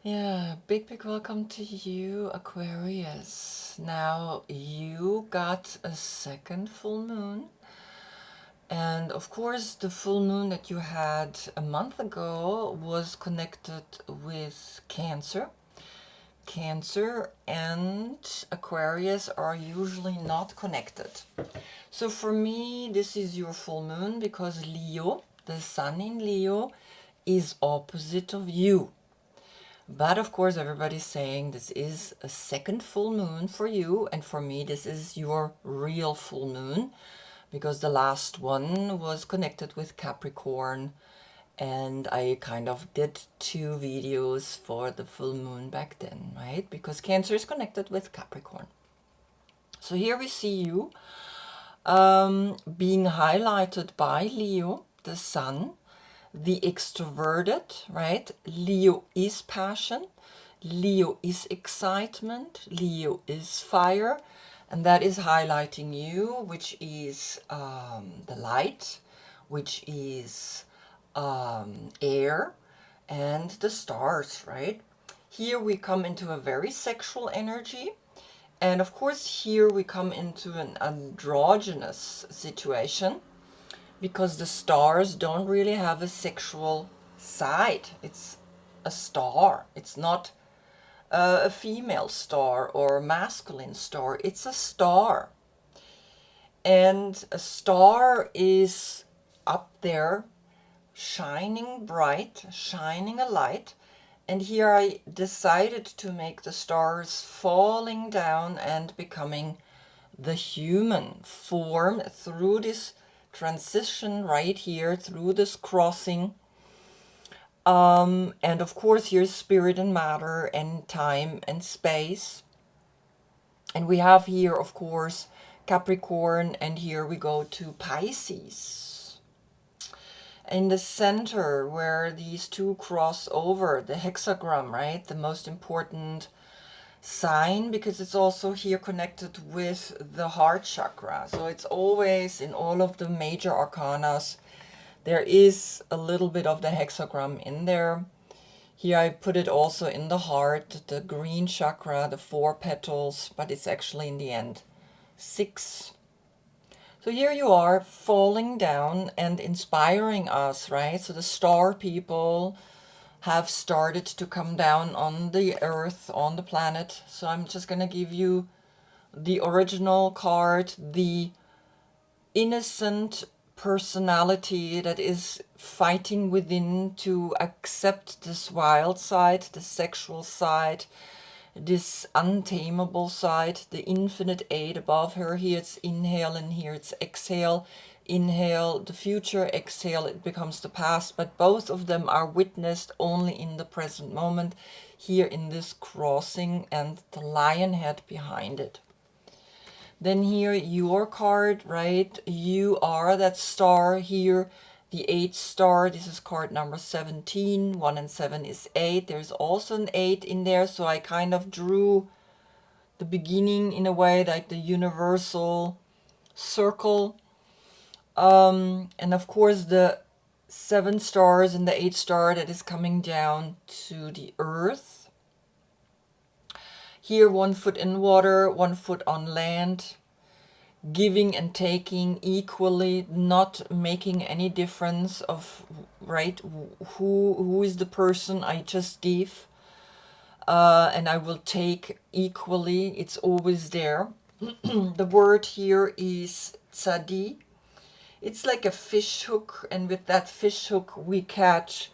Yeah, big welcome to you, Aquarius. Now, you got a second full moon. And of course, the full moon that you had a month ago was connected with Cancer. Cancer and Aquarius are usually not connected. So for me, this is your full moon because Leo, the sun in Leo, is opposite of you. But of course, everybody's saying this is a second full moon for you, and for me, this is your real full moon because the last one was connected with Capricorn, and I kind of did two videos for the full moon back then, right? Because Cancer is connected with Capricorn. So here we see you being highlighted by Leo, the sun, the extroverted, right? Leo is passion, Leo is excitement, Leo is fire, and that is highlighting you, which is the light, which is air, and the stars, right? Here we come into a very sexual energy. And of course, here we come into an androgynous situation because the stars don't really have a sexual side. It's a star. It's not a female star or a masculine star. It's a star. And a star is up there shining bright, shining a light. And here I decided to make the stars falling down and becoming the human form through this transition right here, through this crossing. And of course, here's spirit and matter and time and space. And we have here, of course, Capricorn, and here we go to Pisces. In the center where these two cross over, the hexagram, right? The most important sign, because it's also here connected with the heart chakra. So it's always in all of the major arcanas, there is a little bit of the hexagram in there. Here I put it also in the heart, the green chakra, the 4 petals, but it's actually in the end 6. So here you are falling down and inspiring us, right? So the star people have started to come down on the earth, on the planet. So I'm just going to give you the original card, the innocent personality that is fighting within to accept this wild side, the sexual side, this untamable side, the infinite 8 above her. Here it's inhale and here it's exhale. Inhale the future, exhale it becomes the past, but both of them are witnessed only in the present moment, here in this crossing, and the lion head behind it. Then here your card, right? You are that star here, the 8 star. This is card number 17. 1 and 7 is 8. There's also an 8 in there, so I kind of drew the beginning in a way like the universal circle. And of course the 7 stars and the 8 star that is coming down to the earth. Here 1 foot in water, 1 foot on land, giving and taking equally, not making any difference of, right, who is the person. I just give and I will take equally. It's always there. The word here is tzadi. It's like a fish hook, and with that fish hook we catch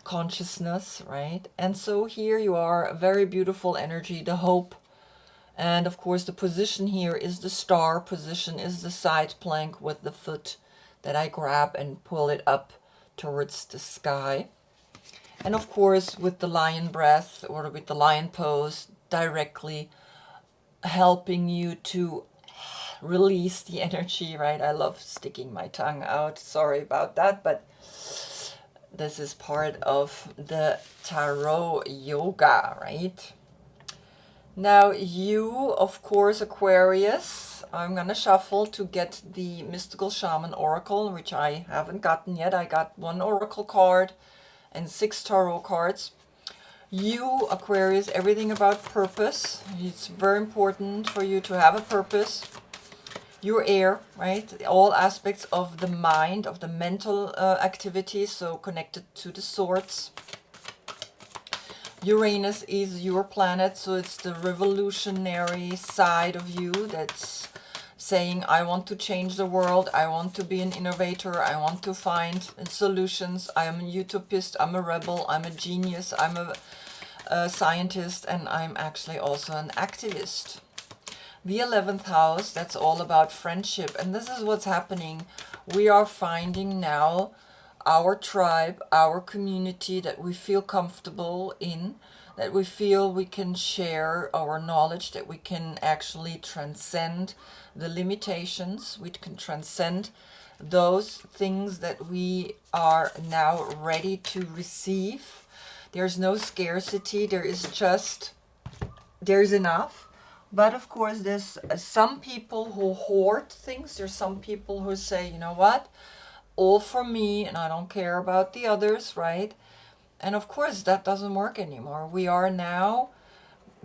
consciousness, right? And so here you are, a very beautiful energy, the hope. And of course the position here is the star position, is the side plank with the foot that I grab and pull it up towards the sky. And of course with the lion breath or with the lion pose, directly helping you to release the energy, right? I love sticking my tongue out. Sorry about that, but this is part of the tarot yoga, right? Now you, of course, Aquarius, I'm gonna shuffle to get the Mystical Shaman Oracle, which I haven't gotten yet. I got 1 Oracle card and 6 Tarot cards. You, Aquarius, everything about purpose. It's very important for you to have a purpose. You're air, right? All aspects of the mind, of the mental activity, so connected to the swords. Uranus is your planet, so it's the revolutionary side of you that's saying, I want to change the world, I want to be an innovator, I want to find solutions, I am a utopist, I'm a rebel, I'm a genius, I'm a scientist, and I'm actually also an activist. The 11th house, that's all about friendship, and this is what's happening. We are finding now our tribe, our community that we feel comfortable in, that we feel we can share our knowledge, that we can actually transcend the limitations, we can transcend those things that we are now ready to receive. There's no scarcity, there's enough. But of course, there's some people who hoard things. There's some people who say, you know what, all for me and I don't care about the others, right? And of course, that doesn't work anymore. We are now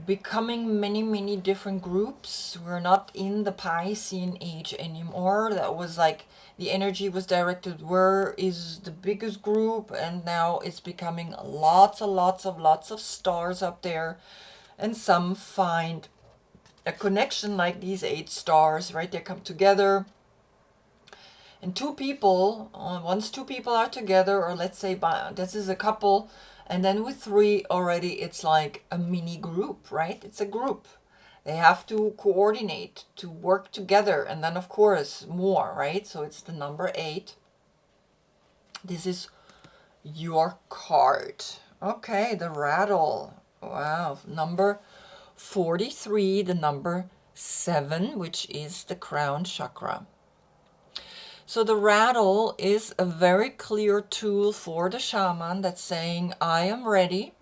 becoming many, many different groups. We're not in the Piscean age anymore. That was like the energy was directed where is the biggest group, and now it's becoming lots of stars up there, and some find a connection like these 8 stars, right? They come together, and once two people are together, or let's say this is a couple, and then with 3 already, it's like a mini group, right? It's a group. They have to coordinate, to work together, and then of course more, right? So it's the number 8. This is your card. Okay, the rattle. Wow, number 43, the number 7, which is the crown chakra. So the rattle is a very clear tool for the shaman that's saying, I am ready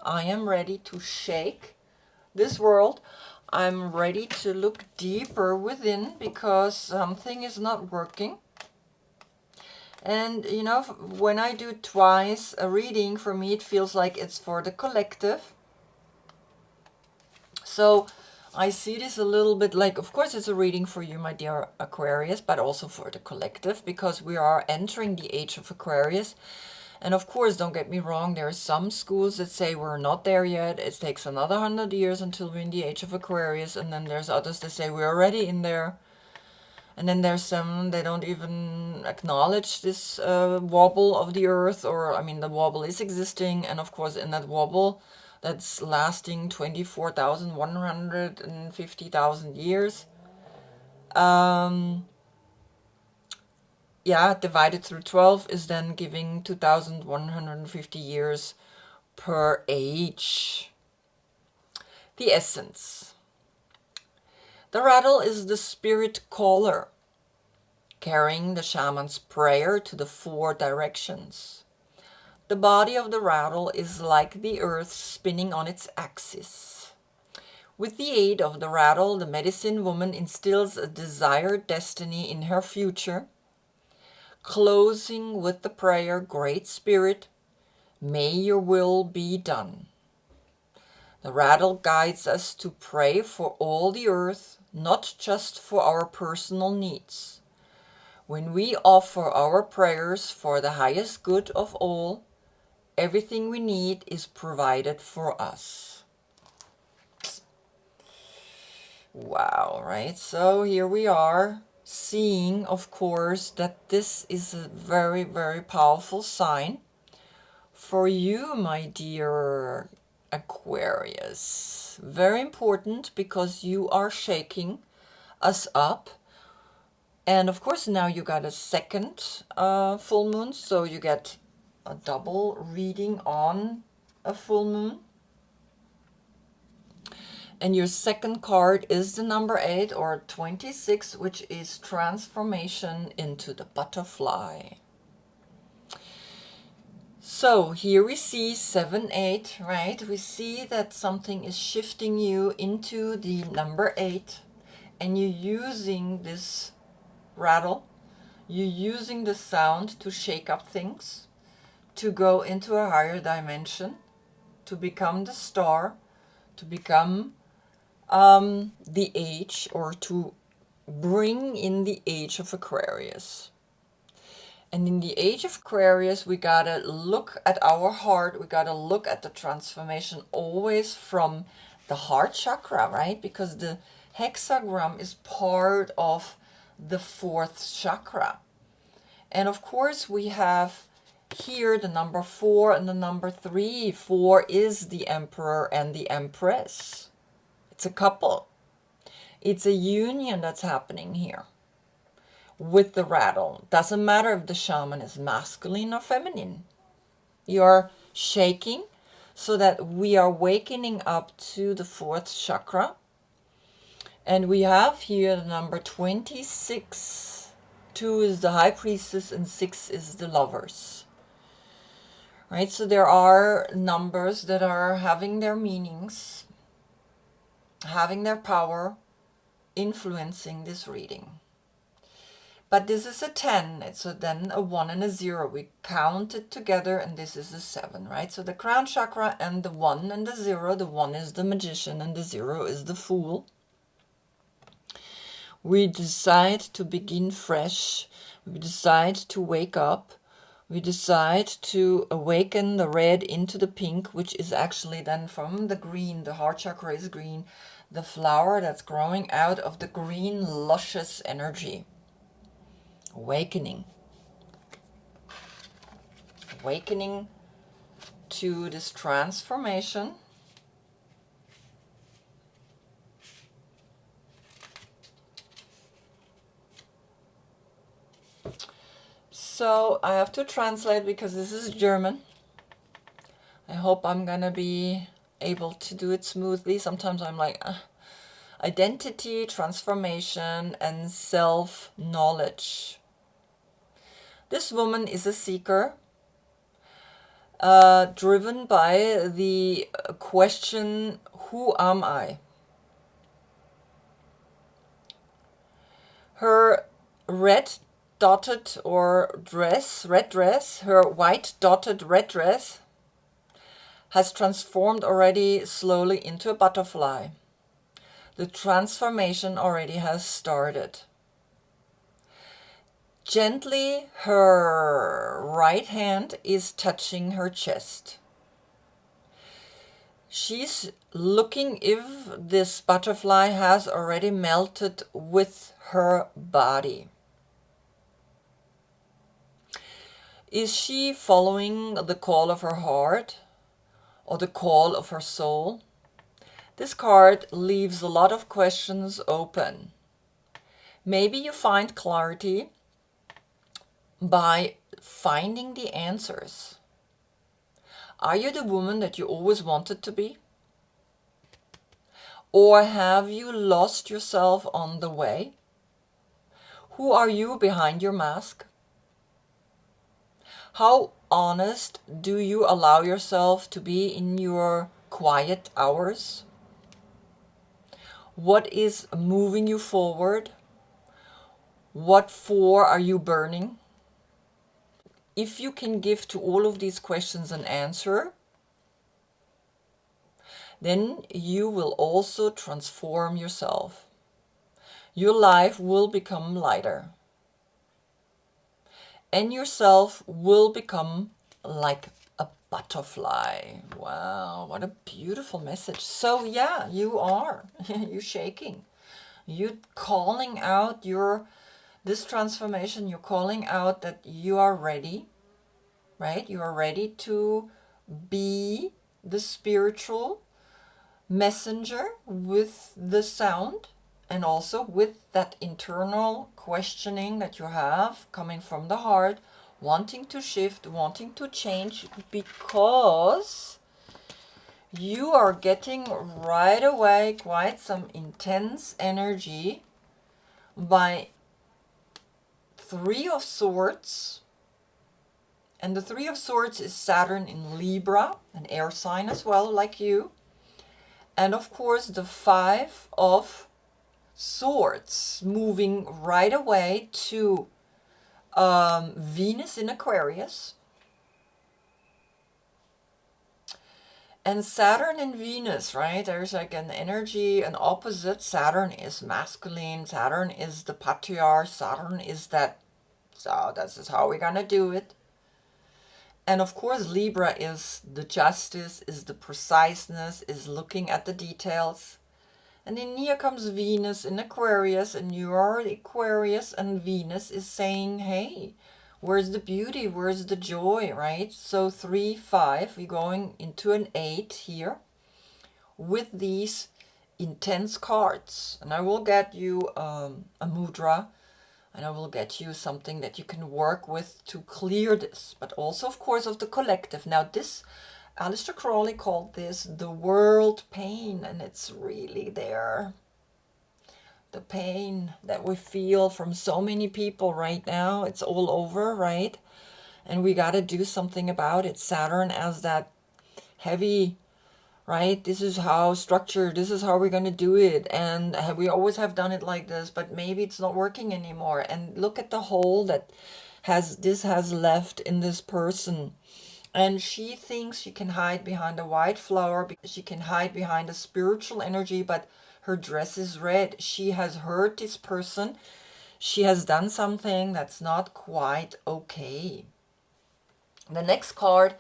to shake this world. I'm ready to look deeper within because something is not working. And, you know, when I do twice a reading, for me it feels like it's for the collective. So I see this a little bit like, of course it's a reading for you, my dear Aquarius, but also for the collective, because we are entering the age of Aquarius. And of course, don't get me wrong, there are some schools that say we're not there yet. It takes another 100 years until we're in the age of Aquarius. And then there's others that say we're already in there. And then there's some, they don't even acknowledge this wobble of the earth, or, I mean, the wobble is existing. And of course, in that wobble, that's lasting 24,150,000 years. Yeah, divided through 12 is then giving 2,150 years per age. The essence. The rattle is the spirit caller, carrying the shaman's prayer to the 4 directions. The body of the rattle is like the earth spinning on its axis. With the aid of the rattle, the medicine woman instills a desired destiny in her future, closing with the prayer, Great Spirit, may your will be done. The rattle guides us to pray for all the earth, not just for our personal needs. When we offer our prayers for the highest good of all, everything we need is provided for us. Wow, right? So here we are, seeing, of course, that this is a very, very powerful sign for you, my dear Aquarius. Very important, because you are shaking us up. And of course, now you got a second full moon, so you get a double reading on a full moon. And your second card is the number 8 or 26, which is transformation into the butterfly. So here we see 7, 8, right? We see that something is shifting you into the number 8, and you're using this rattle, you're using the sound to shake up things, to go into a higher dimension. to become the star, to become the age, or to bring in the age of Aquarius. And in the age of Aquarius, we gotta look at our heart, we gotta look at the transformation always from the heart chakra, right? Because the hexagram is part of the fourth chakra. And of course, we have here the number 4 and the number 3. 4 is the Emperor and the Empress. It's a couple. It's a union that's happening here with the rattle. Doesn't matter if the shaman is masculine or feminine. You're shaking so that we are wakening up to the fourth chakra. And we have here the number 26. 2 is the High Priestess and 6 is the Lovers. Right? So there are numbers that are having their meanings, having their power, influencing this reading. But this is a 10, it's then a 1 and a 0. We count it together and this is a 7, right? So the crown chakra and the 1 and the 0, the 1 is the Magician and the 0 is the Fool. We decide to begin fresh, we decide to wake up, we decide to awaken the red into the pink, which is actually then from the green, the heart chakra is green, the flower that's growing out of the green luscious energy. Awakening to this transformation. So I have to translate because this is German. I hope I'm gonna be able to do it smoothly. Sometimes I'm like, identity, transformation, and self-knowledge. This woman is a seeker, driven by the question, who am I? Her red dotted red dress, her white dotted red dress has transformed already slowly into a butterfly. The transformation already has started. Gently, her right hand is touching her chest. She's looking if this butterfly has already melted with her body. Is she following the call of her heart or the call of her soul? This card leaves a lot of questions open. Maybe you find clarity by finding the answers. Are you the woman that you always wanted to be? Or have you lost yourself on the way? Who are you behind your mask? How honest do you allow yourself to be in your quiet hours? What is moving you forward? What for are you burning? If you can give to all of these questions an answer, then you will also transform yourself. Your life will become lighter. And yourself will become like a butterfly. Wow, what a beautiful message. So yeah, you are. You're shaking. You're calling out this transformation. You're calling out that you are ready, right? You are ready to be the spiritual messenger with the sound and also with that internal questioning that you have coming from the heart, wanting to shift, wanting to change, because you are getting right away quite some intense energy by 3 of Swords. And the 3 of Swords is Saturn in Libra, an air sign as well, like you. And of course the 5 of Swords, moving right away to Venus in Aquarius. And Saturn and Venus, right? There's like an energy, an opposite. Saturn is masculine. Saturn is the patriarch. Saturn is that, so this is how we're gonna do it. And of course, Libra is the justice, is the preciseness, is looking at the details. And then here comes Venus in Aquarius, and you are Aquarius, and Venus is saying, hey, where's the beauty? Where's the joy, right? So 3, 5, we're going into an 8 here with these intense cards. And I will get you a mudra, and I will get you something that you can work with to clear this. But also, of course, of the collective. Now, this, Aleister Crowley called this the world pain, and it's really there. The pain that we feel from so many people right now, it's all over, right? And we got to do something about it. Saturn as that heavy, right? This is how structured, this is how we're going to do it. And we always have done it like this, but maybe it's not working anymore. And look at the hole that has left in this person. And she thinks she can hide behind a white flower, because she can hide behind a spiritual energy, but her dress is red. She has hurt this person. She has done something that's not quite okay. The next card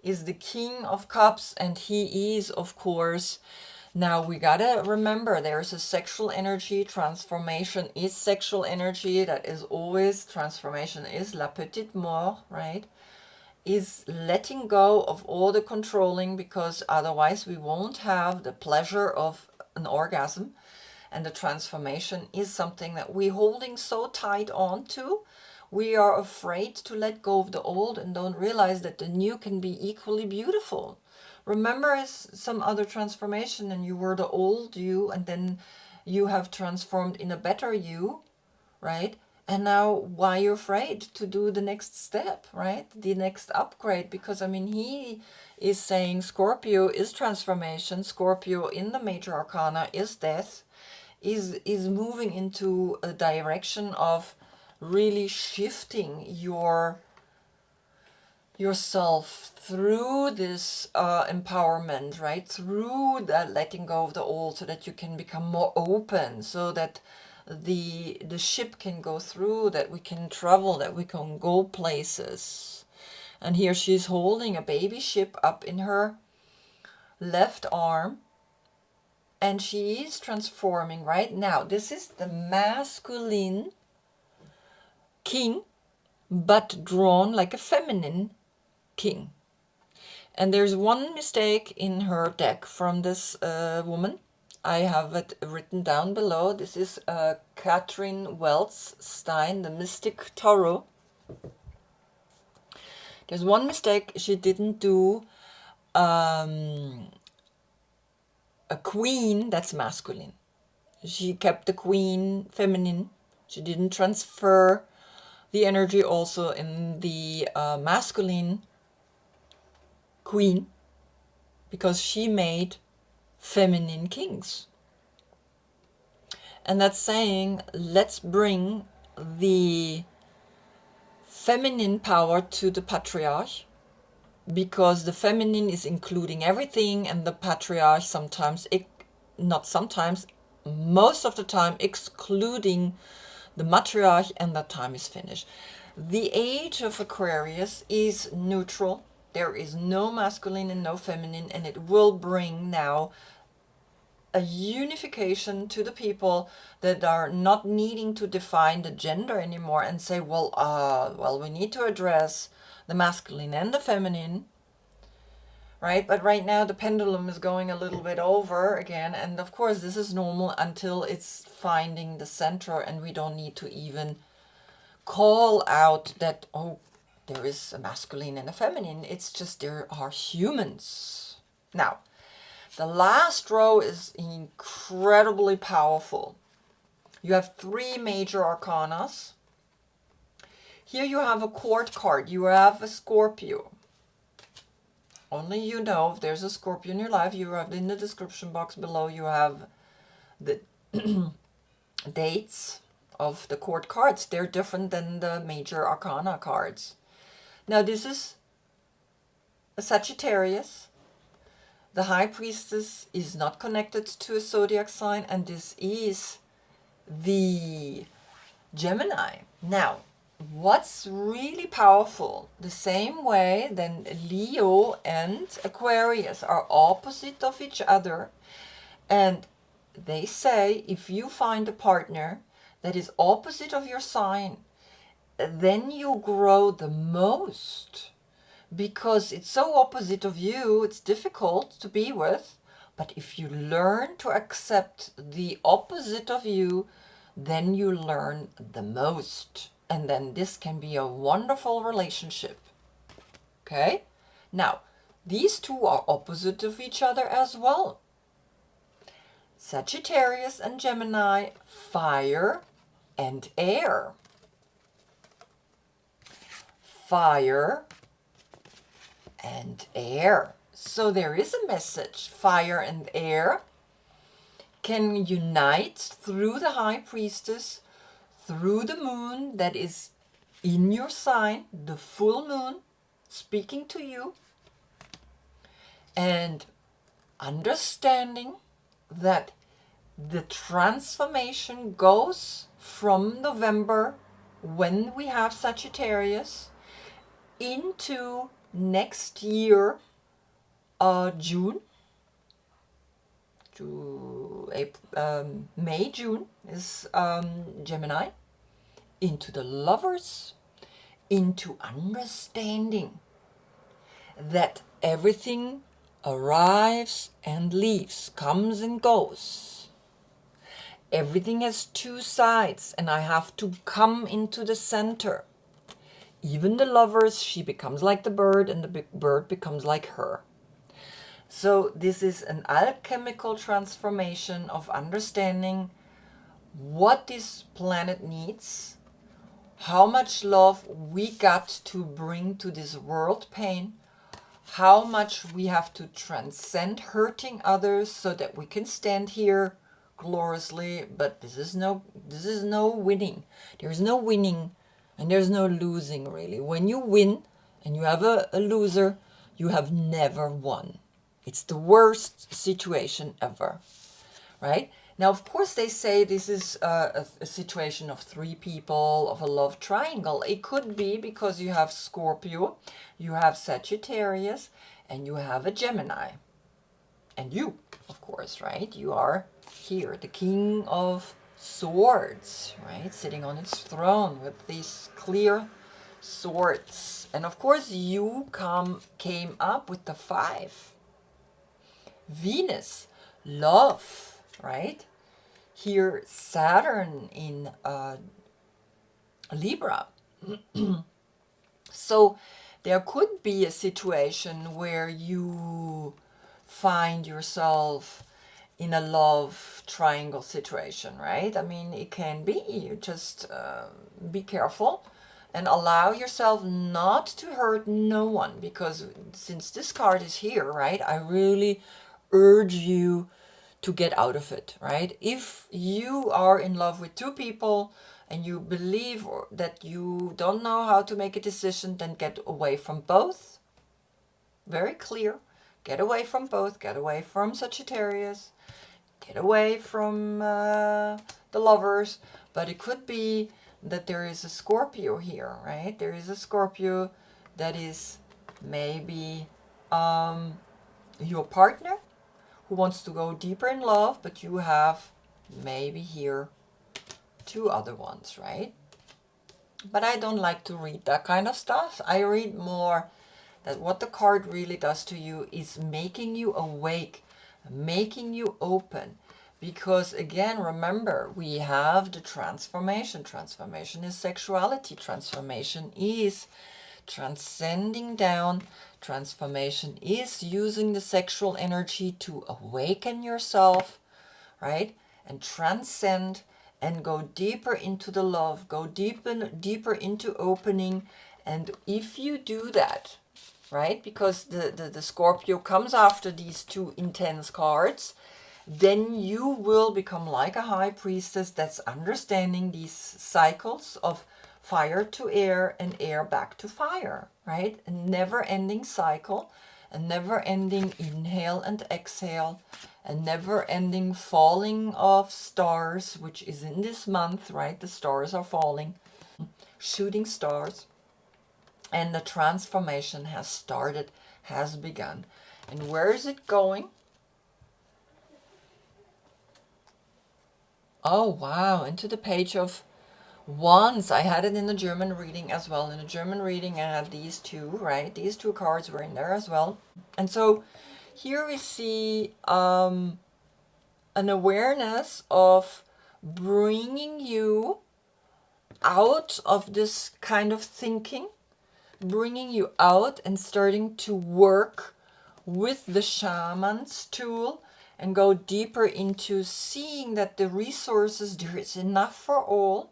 is the King of Cups, and he is, of course, now we gotta remember there's a sexual energy. Transformation is sexual energy. That is always, transformation is la petite mort, right? Is letting go of all the controlling, because otherwise we won't have the pleasure of an orgasm. And the transformation is something that we're holding so tight on to. We are afraid to let go of the old and don't realize that the new can be equally beautiful. Remember some other transformation, and you were the old you, and then you have transformed in a better you, right? And now why you're afraid to do the next step, right? The next upgrade, because I mean, he is saying Scorpio is transformation. Scorpio in the major arcana is death, is moving into a direction of really shifting yourself through this empowerment, right? Through that letting go of the old, so that you can become more open, so that the ship can go through, that we can travel, that we can go places. And here she's holding a baby ship up in her left arm, and she is transforming right now. This is the masculine king, but drawn like a feminine king. And there's one mistake in her deck from this woman. I have it written down below. This is Catherine Wells Stein, the Mystic Tarot. There's one mistake. She didn't do a queen that's masculine. She kept the queen feminine. She didn't transfer the energy also in the masculine queen, because she made feminine kings. And that's saying, let's bring the feminine power to the patriarch, because the feminine is including everything, and the patriarch sometimes, not sometimes, most of the time excluding the matriarch, and that time is finished. The age of Aquarius is neutral. There is no masculine and no feminine, and it will bring now a unification to the people that are not needing to define the gender anymore and say, well, we need to address the masculine and the feminine, right? But right now the pendulum is going a little bit over again, and of course this is normal until it's finding the center, and we don't need to even call out that, oh, there is a masculine and a feminine. It's just there are humans. Now, the last row is incredibly powerful. You have 3 major arcanas. Here you have a court card. You have a Scorpio. Only you know if there's a Scorpio in your life. You have in the description box below, you have the dates of the court cards. They're different than the major arcana cards. Now this is a Sagittarius. The High Priestess is not connected to a zodiac sign, and this is the Gemini. Now, what's really powerful, the same way then Leo and Aquarius are opposite of each other, and they say if you find a partner that is opposite of your sign, then you grow the most, because it's so opposite of you, it's difficult to be with. But if you learn to accept the opposite of you, then you learn the most. And then this can be a wonderful relationship. Okay? Now, these two are opposite of each other as well. Sagittarius and Gemini, fire and air. Fire and air. So there is a message. Fire and air can unite through the High Priestess, through the moon that is in your sign, the full moon speaking to you, and understanding that the transformation goes from November, when we have Sagittarius, into next year, June to April, May, June is Gemini, into the Lovers, into understanding that everything arrives and leaves, comes and goes. Everything has two sides, and I have to come into the center. Even the Lovers, she becomes like the bird, and the bird becomes like her. So this is an alchemical transformation of understanding what this planet needs, how much love we got to bring to this world pain, how much we have to transcend hurting others so that we can stand here gloriously. But this is no winning. There's no winning and there's no losing, really. When you win and you have a loser, you have never won. It's the worst situation ever, right? Now, of course, they say this is a situation of three people, of a love triangle. It could be because you have Scorpio, you have Sagittarius, and you have a Gemini. And you, of course, right? You are here, the King of Swords, right? Sitting on its throne with these clear swords. And of course, you came up with the 5. Venus, love, right? Here, Saturn in Libra. So there could be a situation where you find yourself in a love triangle situation, right? I mean, it can be. You just be careful and allow yourself not to hurt no one, because since this card is here, right, I really urge you to get out of it, right? If you are in love with 2 people and you believe that you don't know how to make a decision, then get away from both. Very clear. Get away from both. Get away from Sagittarius. Get away from the Lovers. But it could be that there is a Scorpio here, right? There is a Scorpio that is maybe your partner who wants to go deeper in love, but you have maybe here 2 other ones, right? But I don't like to read that kind of stuff. I read more that what the card really does to you is making you awake, making you open. Because again, remember, we have the transformation. Transformation is sexuality. Transformation is transcending down. Transformation is using the sexual energy to awaken yourself, right? And transcend and go deeper into the love, go deeper into opening. And if you do that, right, because the Scorpio comes after these 2 intense cards, then you will become like a high priestess that's understanding these cycles of fire to air and air back to fire, right? A never-ending cycle. a never-ending inhale and exhale, a never-ending falling of stars, which is in this month, right? The stars are falling, shooting stars, and the transformation has started, has begun. And where is it going? Oh, wow, into the Page of Wands. I had it in the German reading as well. In the German reading, I had these two, right? These two cards were in there as well. And so here we see an awareness of bringing you out of this kind of thinking, bringing you out and starting to work with the shaman's tool and go deeper into seeing that the resources, there is enough for all,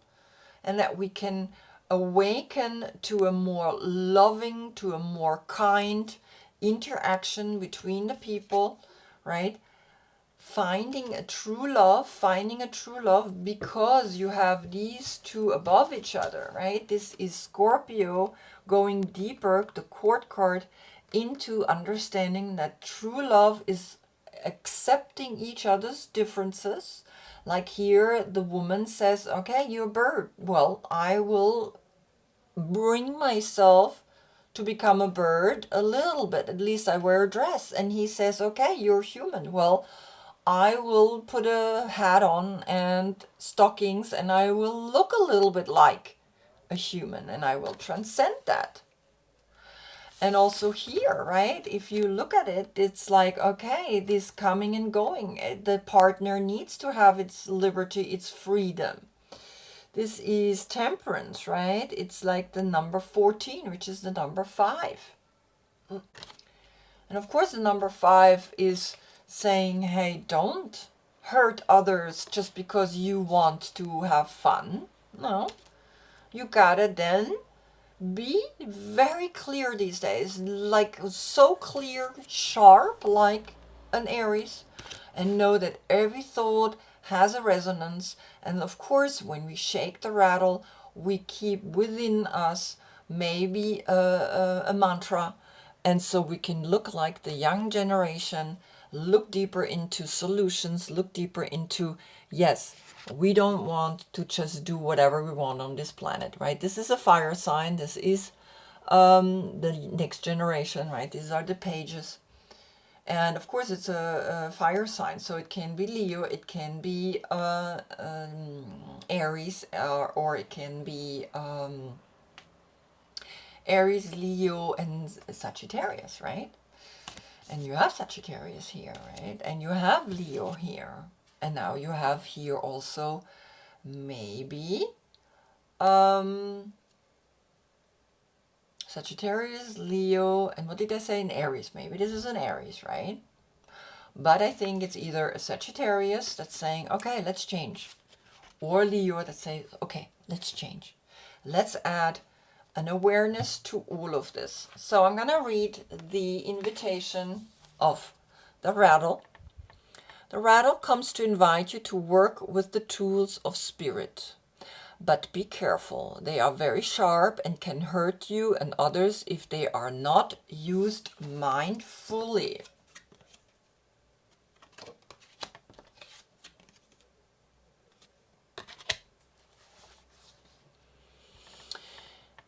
and that we can awaken to a more loving, to a more kind interaction between the people, right? Finding a true love because you have these two above each other, right? This is Scorpio going deeper, the court card, into understanding that true love is accepting each other's differences. Like here, the woman says, okay, you're a bird. Well, I will bring myself to become a bird a little bit. At least I wear a dress. And he says, okay, you're human. Well, I will put a hat on and stockings and I will look a little bit like a human and I will transcend that. And also here, right, if you look at it, it's like, okay, this coming and going. The partner needs to have its liberty, its freedom. This is temperance, right? It's like the number 14, which is the number 5. And of course, the number 5 is saying, hey, don't hurt others just because you want to have fun. No, you gotta then be very clear these days, like so clear, sharp, like an Aries, and know that every thought has a resonance. And of course, when we shake the rattle, we keep within us maybe a mantra, and so we can look like the young generation, look deeper into solutions, look deeper into, yes, we don't want to just do whatever we want on this planet, right? This is a fire sign. This is the next generation, right? These are the pages. And of course, it's a fire sign. So it can be Leo, it can be Aries, or it can be Aries, Leo, and Sagittarius, right? And you have Sagittarius here, right? And you have Leo here. And now you have here also maybe Sagittarius, Leo, and what did I say? An Aries. Maybe this is an Aries, right? But I think it's either a Sagittarius that's saying, okay, let's change. Or Leo that says, okay, let's change. Let's add an awareness to all of this. So I'm going to read the invitation of the rattle. The rattle comes to invite you to work with the tools of spirit. But be careful. They are very sharp and can hurt you and others if they are not used mindfully.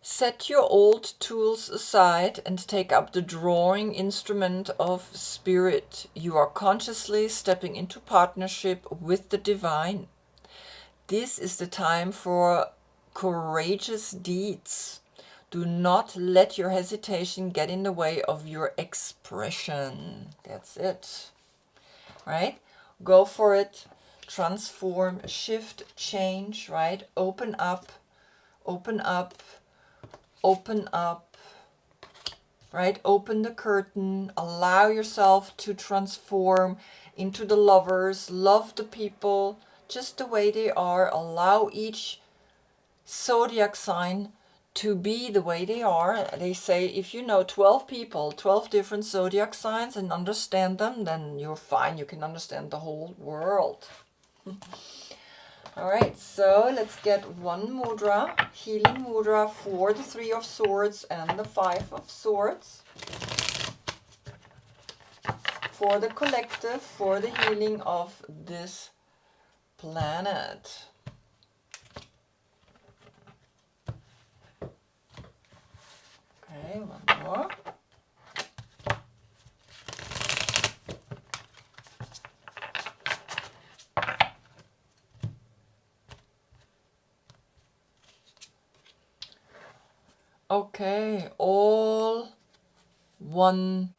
Set your old tools aside and take up the drawing instrument of spirit. You are consciously stepping into partnership with the divine. This is the time for courageous deeds. Do not let your hesitation get in the way of your expression. That's it. Right? Go for it. Transform, shift, change, right? Open up, open up, open up, right? Open the curtain. Allow yourself to transform into the lovers. Love the people just the way they are. Allow each zodiac sign to be the way they are. They say if you know 12 people, 12 different zodiac signs and understand them, then you're fine. You can understand the whole world. All right, so let's get one mudra, healing mudra for the 3 of Swords and the 5 of Swords. for the collective, for the healing of this planet. Okay, one more. Okay, all one,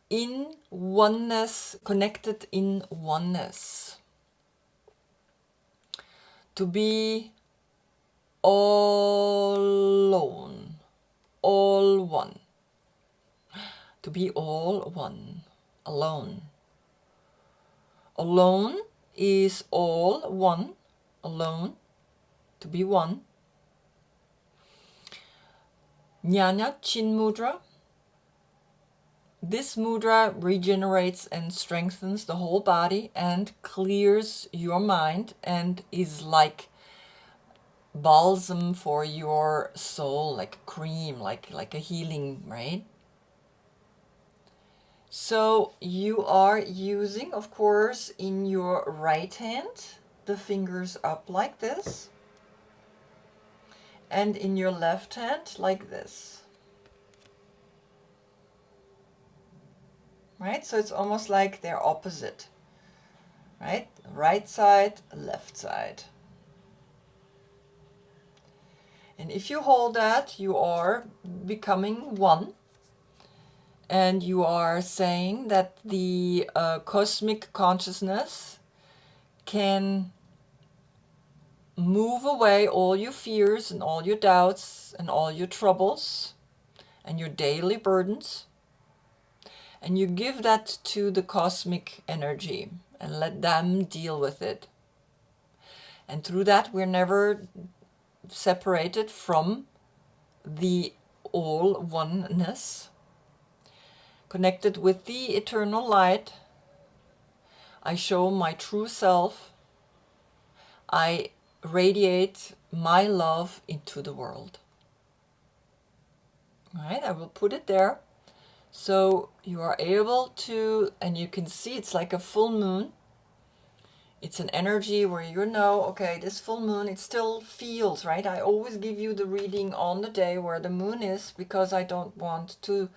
in oneness, connected in oneness. To be all alone, all one. To be all one, alone. Alone is all one, alone, to be one. Jnana Chin Mudra. This mudra regenerates and strengthens the whole body and clears your mind and is like balsam for your soul, like a cream, like a healing, right? So you are using, of course, in your right hand, the fingers up like this, and in your left hand like this. Right? So it's almost like they're opposite. Right? Right side, left side. And if you hold that, you are becoming one. And you are saying that the cosmic consciousness can move away all your fears and all your doubts and all your troubles and your daily burdens. And you give that to the cosmic energy and let them deal with it. And through that, we're never separated from the all oneness. Connected with the eternal light, I show my true self. I radiate my love into the world. All right, I will put it there. So you are able to, and you can see it's like a full moon. It's an energy where you know, okay, this full moon, it still feels, right? I always give you the reading on the day where the moon is because I don't want to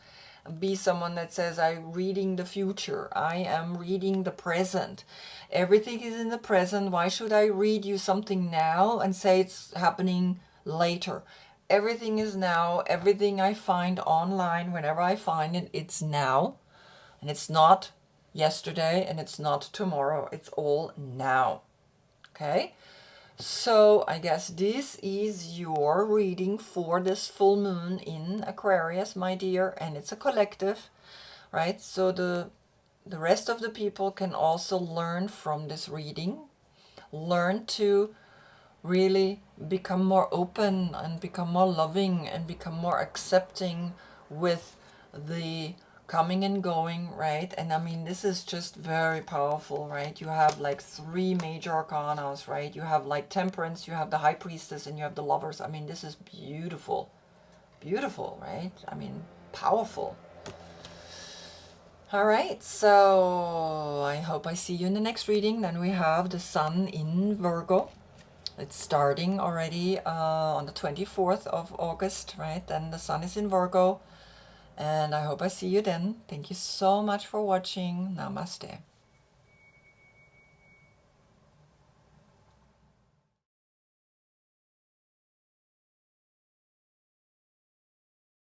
be someone that says I'm reading the future. I am reading the present. Everything is in the present. Why should I read you something now and say it's happening later? Everything is now. Everything I find online, whenever I find it, it's now. And it's not yesterday and it's not tomorrow. It's all now. Okay? So I guess this is your reading for this full moon in Aquarius, my dear, and it's a collective, right? So the rest of the people can also learn from this reading, learn to really become more open and become more loving and become more accepting with the coming and going, right? And I mean, this is just very powerful, right? You have like 3 major arcanas, right? You have like temperance, you have the high priestess, and you have the lovers. I mean, this is beautiful. Beautiful, right? I mean, powerful. All right, so I hope I see you in the next reading. Then we have the sun in Virgo. It's starting already on the 24th of August, right? Then the sun is in Virgo. And I hope I see you then. Thank you so much for watching. Namaste.